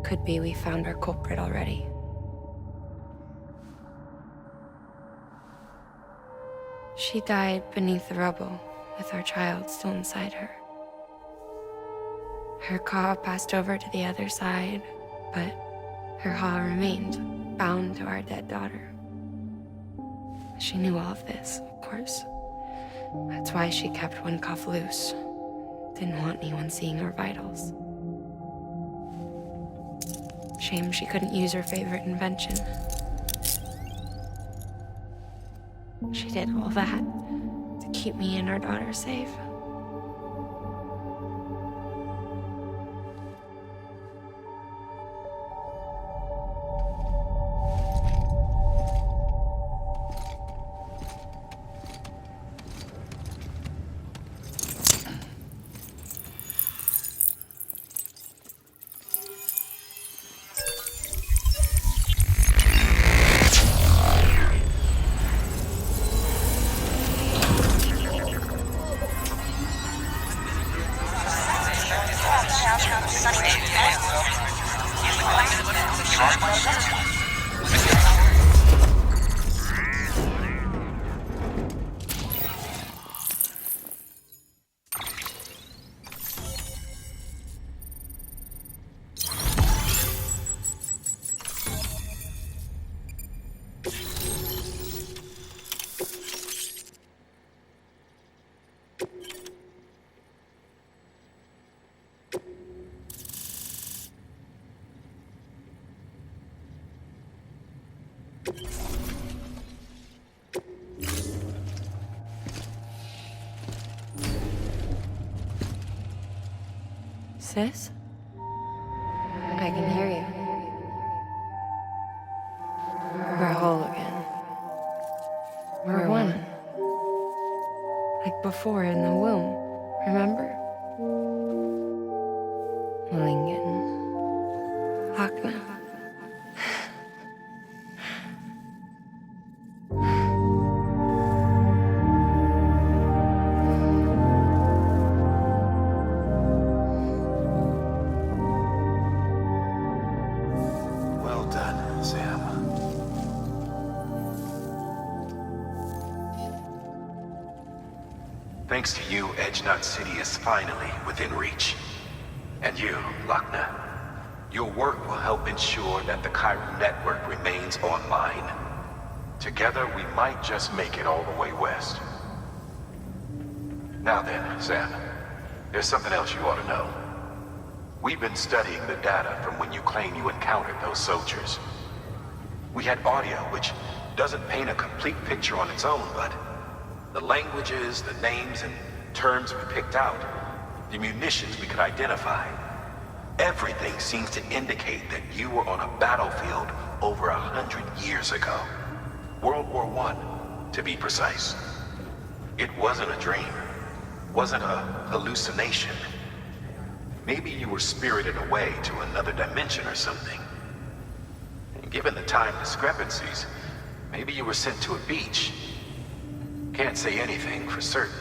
Could be we found our culprit already. She died beneath the rubble, with our child still inside her. Her Ka passed over to the other side, but her Ha remained, bound to our dead daughter. She knew all of this, of course. That's why she kept one cuff loose. Didn't want anyone seeing her vitals. Shame she couldn't use her favorite invention. She did all that to keep me and our daughter safe. Sis? I can hear you. We're whole again. We're one. Like before in the womb, remember? Lingen. Hakna. Thanks to you, Edgenut City is finally within reach. And you, Lakna, your work will help ensure that the Chiral network remains online. Together, we might just make it all the way west. Now then, Sam, there's something else you ought to know. We've been studying the data from when you claim you encountered those soldiers. We had audio, which doesn't paint a complete picture on its own, but the languages, the names, and terms we picked out, the munitions we could identify, everything seems to indicate that you were on a battlefield over 100 years ago. World War I, to be precise. It wasn't a dream, wasn't a hallucination. Maybe you were spirited away to another dimension or something. And given the time discrepancies, maybe you were sent to a beach. Can't say anything for certain.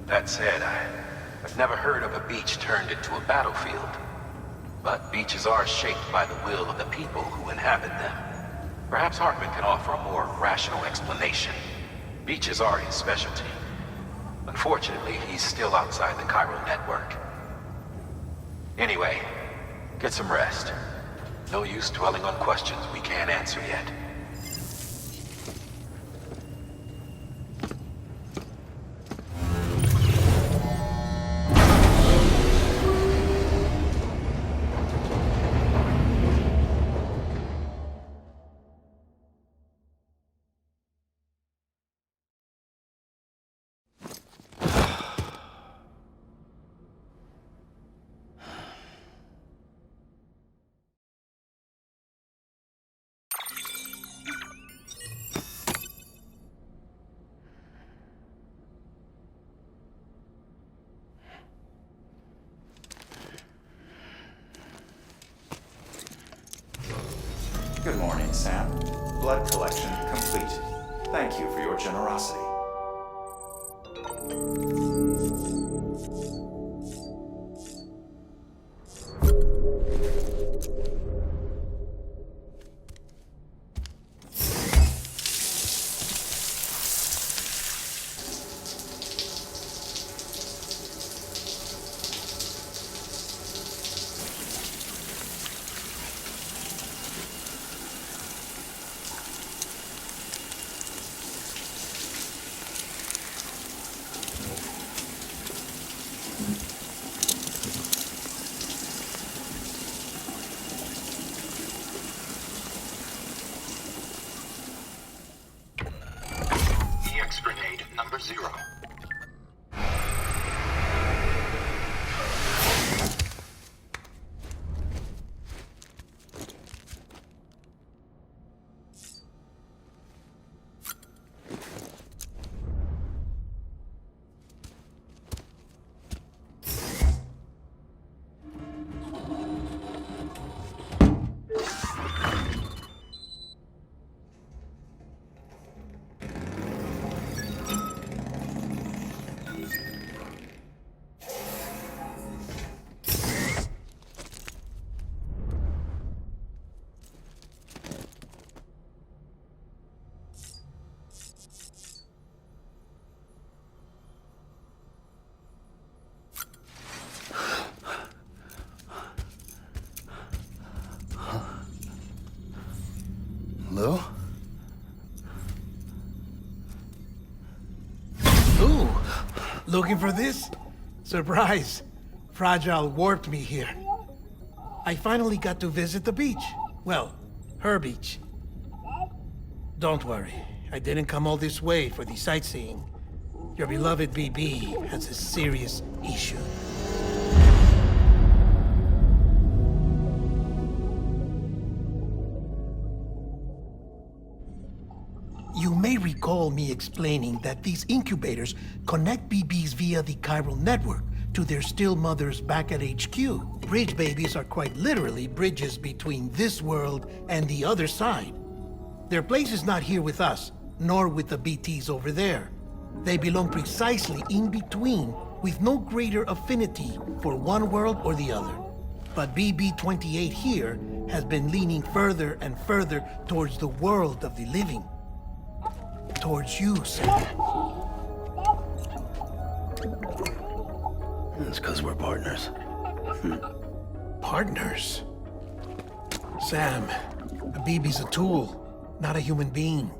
That said, I've never heard of a beach turned into a battlefield. But beaches are shaped by the will of the people who inhabit them. Perhaps Hartman can offer a more rational explanation. Beaches are his specialty. Unfortunately, he's still outside the Chiral network. Anyway, get some rest. No use dwelling on questions we can't answer yet. Good morning, Sam. Blood collection complete. Thank you for your generosity. 0. Lou? Ooh, looking for this? Surprise. Fragile warped me here. I finally got to visit the beach. Well, her beach. Don't worry, I didn't come all this way for the sightseeing. Your beloved BB has a serious issue. You may recall me explaining that these incubators connect BBs via the chiral network to their still mothers back at HQ. Bridge babies are quite literally bridges between this world and the other side. Their place is not here with us, nor with the BTs over there. They belong precisely in between, with no greater affinity for one world or the other. But BB-28 here has been leaning further and further towards the world of the living. Towards you, Sam. It's because we're partners. Partners? Sam, a baby's a tool, not a human being.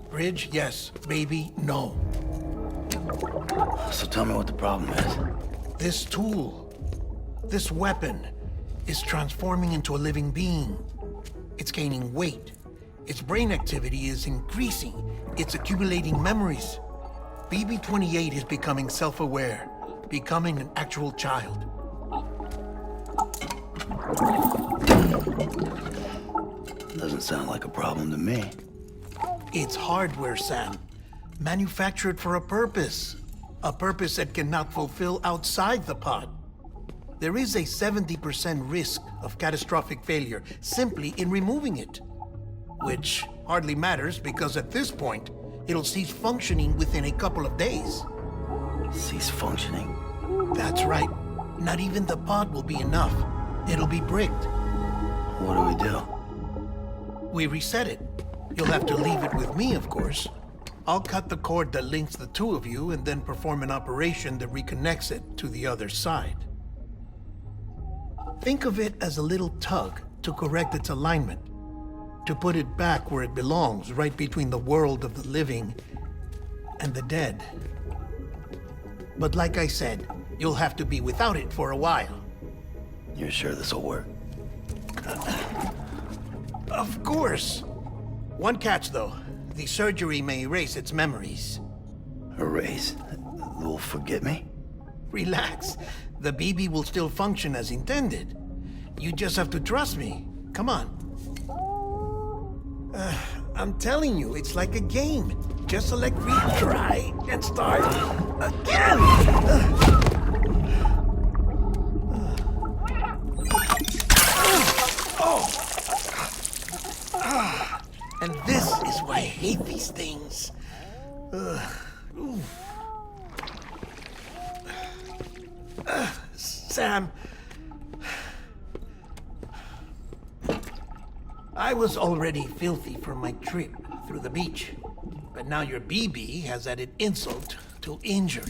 Bridge, yes. Baby, no. So tell me what the problem is. This tool, this weapon, is transforming into a living being. It's gaining weight. Its brain activity is increasing. It's accumulating memories. BB-28 is becoming self-aware, becoming an actual child. Doesn't sound like a problem to me. It's hardware, Sam. Manufactured for a purpose. A purpose it cannot fulfill outside the pod. There is a 70% risk of catastrophic failure simply in removing it. Which hardly matters because at this point, it'll cease functioning within a couple of days. Cease functioning? That's right. Not even the pod will be enough. It'll be bricked. What do we do? We reset it. You'll have to leave it with me, of course. I'll cut the cord that links the two of you and then perform an operation that reconnects it to the other side. Think of it as a little tug to correct its alignment. To put it back where it belongs, right between the world of the living and the dead. But like I said, you'll have to be without it for a while. You're sure this'll work? Of course. One catch, though. The surgery may erase its memories. Erase? Will forget me? Relax. The BB will still function as intended. You just have to trust me. Come on. I'm telling you, it's like a game. Just select retry and start again! And this is why I hate these things. Sam, I was already filthy from my trip through the beach, but now your BB has added insult to injury.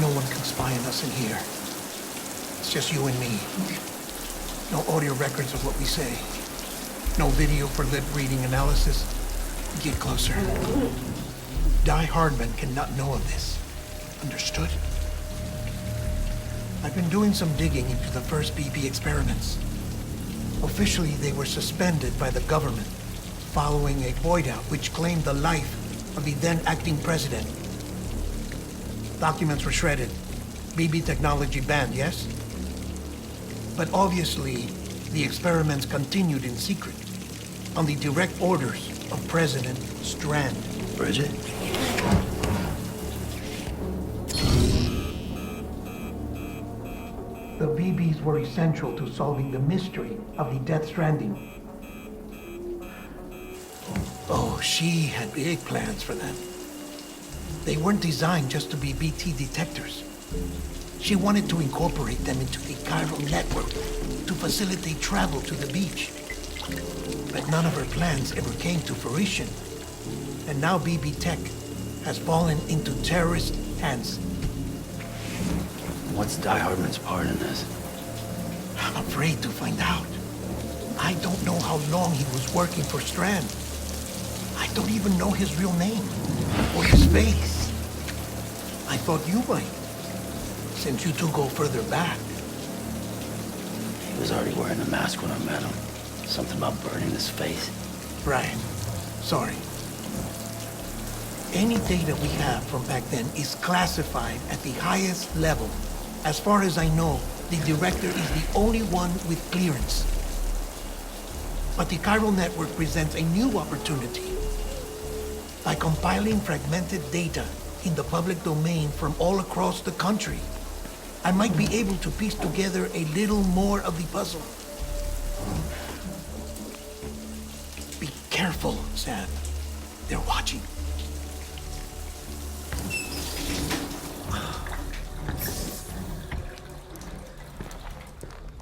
No one can spy on us in here. It's just you and me. No audio records of what we say. No video for lip-reading analysis. Get closer. Die Hardman cannot know of this. Understood? I've been doing some digging into the first BB experiments. Officially, they were suspended by the government following a void out which claimed the life of the then acting president. Documents were shredded. BB technology banned, yes? But obviously, the experiments continued in secret, on the direct orders of President Strand. Bridget? The BBs were essential to solving the mystery of the Death Stranding. Oh, she had big plans for them. They weren't designed just to be BT detectors. She wanted to incorporate them into the chiral network to facilitate travel to the beach. But none of her plans ever came to fruition. And now BB Tech has fallen into terrorist hands. What's Die Hardman's part in this? I'm afraid to find out. I don't know how long he was working for Strand. I don't even know his real name or his face. I thought you might, since you two go further back. He was already wearing a mask when I met him. Something about burning his face. Right. Sorry. Any data we have from back then is classified at the highest level. As far as I know, the director is the only one with clearance. But the chiral network presents a new opportunity. By compiling fragmented data in the public domain from all across the country, I might be able to piece together a little more of the puzzle. Be careful, Sam. They're watching.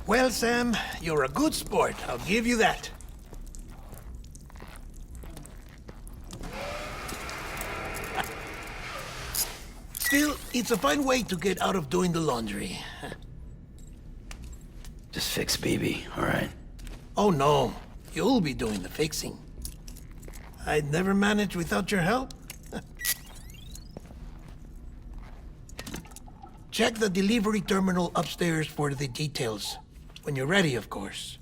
Well, Sam, you're a good sport. I'll give you that. Still, it's a fine way to get out of doing the laundry. Just fix BB, all right? Oh, no. You'll be doing the fixing. I'd never manage without your help. Check the delivery terminal upstairs for the details. When you're ready, of course.